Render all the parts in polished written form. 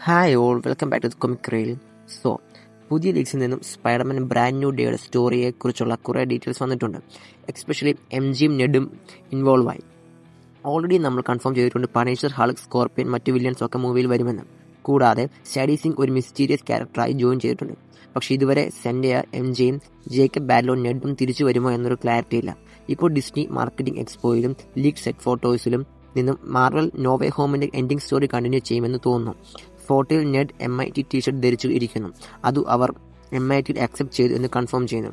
Hi all, welcome back to the comic rail. So പുതിയ ലീക്സിൽ നിന്നും സ്പൈഡർമാൻ ബ്രാൻഡ് ന്യൂ ഡേയുടെ സ്റ്റോറിയെ കുറിച്ചുള്ള കുറേ ഡീറ്റെയിൽസ് വന്നിട്ടുണ്ട്. എക്സ്പെഷ്യലി MJയും നെഡും ഇൻവോൾവ് ആയി. ഓൾറെഡി നമ്മൾ കൺഫേം ചെയ്തിട്ടുണ്ട് പണീഷർ, ഹൾക്ക്, സ്കോർപ്പിയൻ, മറ്റു വില്ലൻസ് ഒക്കെ മൂവിയിൽ വരുമെന്ന്. കൂടാതെ ഷാഡി സിംഗ് ഒരു മിസ്റ്റീരിയസ് ക്യാരക്ടറായി ജോയിൻ ചെയ്തിട്ടുണ്ട്. പക്ഷേ ഇതുവരെ സെൻഡയ, MJയും ജേക്കബ് ബാഡ്ലോൺ, നെഡും തിരിച്ചു വരുമോ എന്നൊരു ക്ലാരിറ്റി ഇല്ല. ഇപ്പോൾ ഡിസ്നി മാർക്കറ്റിംഗ് എക്സ്പോയിലും ലീക്ക് സെറ്റ് ഫോട്ടോസിലും നിന്നും മാർവൽ നോവേ ഹോമിന്റെ എൻഡിങ് സ്റ്റോറി കണ്ടിന്യൂ ചെയ്യുമെന്ന് തോന്നുന്നു. ഫോട്ടോയിൽ നെഡ് MIT ടീഷർട്ട് ധരിച്ചു ഇരിക്കുന്നു. അത് അവർ MITയിൽ അക്സെപ്റ്റ് ചെയ്തു എന്ന് കൺഫേം ചെയ്യുന്നു.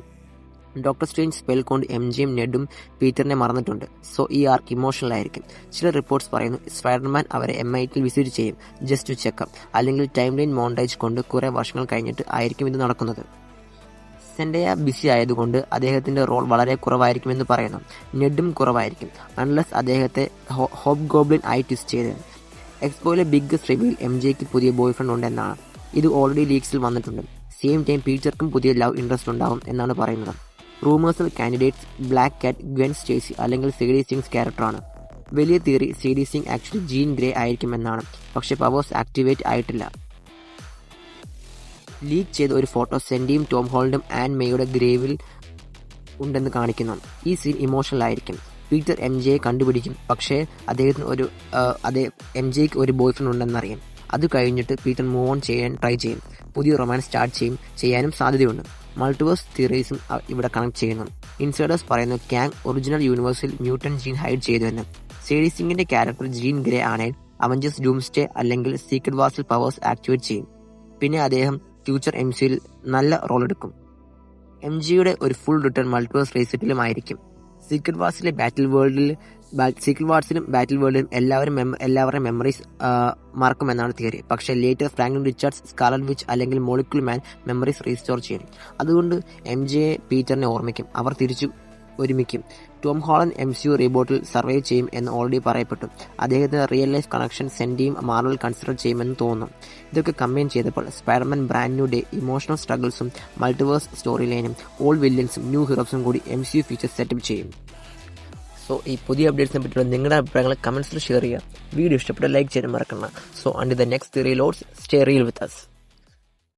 ഡോക്ടർ സ്ട്രേഞ്ച് സ്പെൽ കൊണ്ട് MJയും നെഡും പീറ്ററിനെ മറന്നിട്ടുണ്ട്. സോ ഈ ആർക്ക് ഇമോഷണൽ ആയിരിക്കും. ചില റിപ്പോർട്ട്സ് പറയുന്നു സ്പൈഡർമാൻ അവരെ MITയിൽ വിസിറ്റ് ചെയ്യും, ജസ്റ്റ് ടു ചെക്കപ്പ്, അല്ലെങ്കിൽ ടൈം ലൈൻ മോണ്ടേജ് കൊണ്ട് കുറെ വർഷങ്ങൾ കഴിഞ്ഞിട്ട് ആയിരിക്കും ഇത് നടക്കുന്നത്. സെൻഡയ ബിസി ആയതുകൊണ്ട് അദ്ദേഹത്തിന്റെ റോൾ വളരെ കുറവായിരിക്കുമെന്ന് പറയുന്നു. നെഡും കുറവായിരിക്കും, അൺലെസ് അദ്ദേഹത്തെ ഹോബ് ഗോബ്ലിൻ ആയി ട്വിസ്റ്റ് ചെയ്ത്. എക്സ്പോയിലെ ബിഗ്ഗസ്റ്റ് റിവീൽ MJയ്ക്ക് പുതിയ ബോയ് ഫ്രണ്ട് ഉണ്ടെന്നാണ്. ഇത് ഓൾറെഡി ലീക്സിൽ വന്നിട്ടുണ്ട്. സെയിം ടൈം പീറ്റർക്കും പുതിയ ലവ് ഇൻട്രസ്റ്റ് ഉണ്ടാവും എന്നാണ് പറയുന്നത്. റൂമേഴ്സിൽ candidates black cat, Gwen Stacy അല്ലെങ്കിൽ സേഡി സിംഗ്സ് ക്യാരക്ടറാണ്. വലിയ theory സേഡി Singh actually gene grey ആയിരിക്കുമെന്നാണ്. പക്ഷേ പവേഴ്സ് ആക്ടിവേറ്റ് ആയിട്ടില്ല. ലീക്ക് ചെയ്ത ഒരു ഫോട്ടോ സെൻഡിയും ടോം ഹോളണ്ടും ആൻ മേയുടെ ഗ്രേവിൽ ഉണ്ടെന്ന് കാണിക്കുന്നു. ഈ സീൻ ഇമോഷണൽ ആയിരിക്കും. പീറ്റർ MJയെ കണ്ടുപിടിക്കും, പക്ഷേ അദ്ദേഹത്തിന് MJയ്ക്ക് ഒരു ബോയ് ഫ്രണ്ട് ഉണ്ടെന്നറിയാം. അത് കഴിഞ്ഞിട്ട് പീറ്റർ മൂവ് ഓൺ ചെയ്യാൻ ട്രൈ ചെയ്യും, പുതിയ റൊമാൻസ് സ്റ്റാർട്ട് ചെയ്യാനും സാധ്യതയുണ്ട്. മൾട്ടിവേഴ്സ് തിയറീസും ഇവിടെ കണക്ട് ചെയ്യുന്നു. ഇൻസൈഡേഴ്സ് പറയുന്നു കാങ് ഒറിജിനൽ യൂണിവേഴ്സിൽ മ്യൂട്ടൻ ജീൻ ഹൈഡ് ചെയ്തുവെന്ന്. സേഡി സിംഗിന്റെ ക്യാരക്ടർ ജീൻ ഗ്രേ ആണെങ്കിൽ അവഞ്ചേഴ്സ് ഡൂംസ്ഡേ അല്ലെങ്കിൽ സീക്രട്ട് വാർസിൽ പവേഴ്സ് ആക്ടിവേറ്റ് ചെയ്യും. പിന്നെ അദ്ദേഹം ഫ്യൂച്ചർ MCയിൽ നല്ല റോൾ എടുക്കും. MJയുടെ ഒരു ഫുൾ റിട്ടേൺ മൾട്ടിവേഴ്സ് റീസെറ്റിലും ആയിരിക്കും. സീക്രട്ട് വാർസിലും ബാറ്റിൽ വേൾഡിലും എല്ലാവരുടെയും മെമ്മറീസ് മറക്കുമെന്നാണ് തിയറി. പക്ഷേ later Franklin Richards, Scarlet witch അല്ലെങ്കിൽ മോളിക്യൂൾ മാൻ മെമ്മറീസ് റീസ്റ്റോർ ചെയ്യും. അതുകൊണ്ട് MJയെ പീറ്ററിനെ ഓർമ്മിക്കും, അവർ തിരിച്ചു ഒരുമിക്കും. ടോം ഹോളണ്ട് MCU റീബോട്ടിൽ സർവൈവ് ചെയ്യും എന്ന് ഓൾറെഡി പറയപ്പെട്ടു. അദ്ദേഹത്തിന്റെ റിയൽ ലൈഫ് കണക്ഷൻ സെൻഡിയും മാർവൽ കൺസിഡർ ചെയ്യുമെന്ന് തോന്നുന്നു. ഇതൊക്കെ കമ്പൈൻ ചെയ്തപ്പോൾ Spider Man brand new day emotional സ്ട്രഗിൾസും മൾട്ടിവേഴ്സ് സ്റ്റോറി ലൈനും ഓൾഡ് വില്ലൻസും ന്യൂ ഹീറോസും കൂടി MCU ഫീച്ചേഴ്സ് സെറ്റപ്പ് ചെയ്യും. സോ ഈ പുതിയ അപ്ഡേറ്റ്സിനെ പറ്റിയുള്ള നിങ്ങളുടെ അഭിപ്രായങ്ങൾ കമന്റ്സിൽ ഷെയർ ചെയ്യുക. വീഡിയോ ഇഷ്ടപ്പെട്ട ലൈക്ക് ചെയ്യാൻ മറക്കണം. So until the next reloads, stay real with us.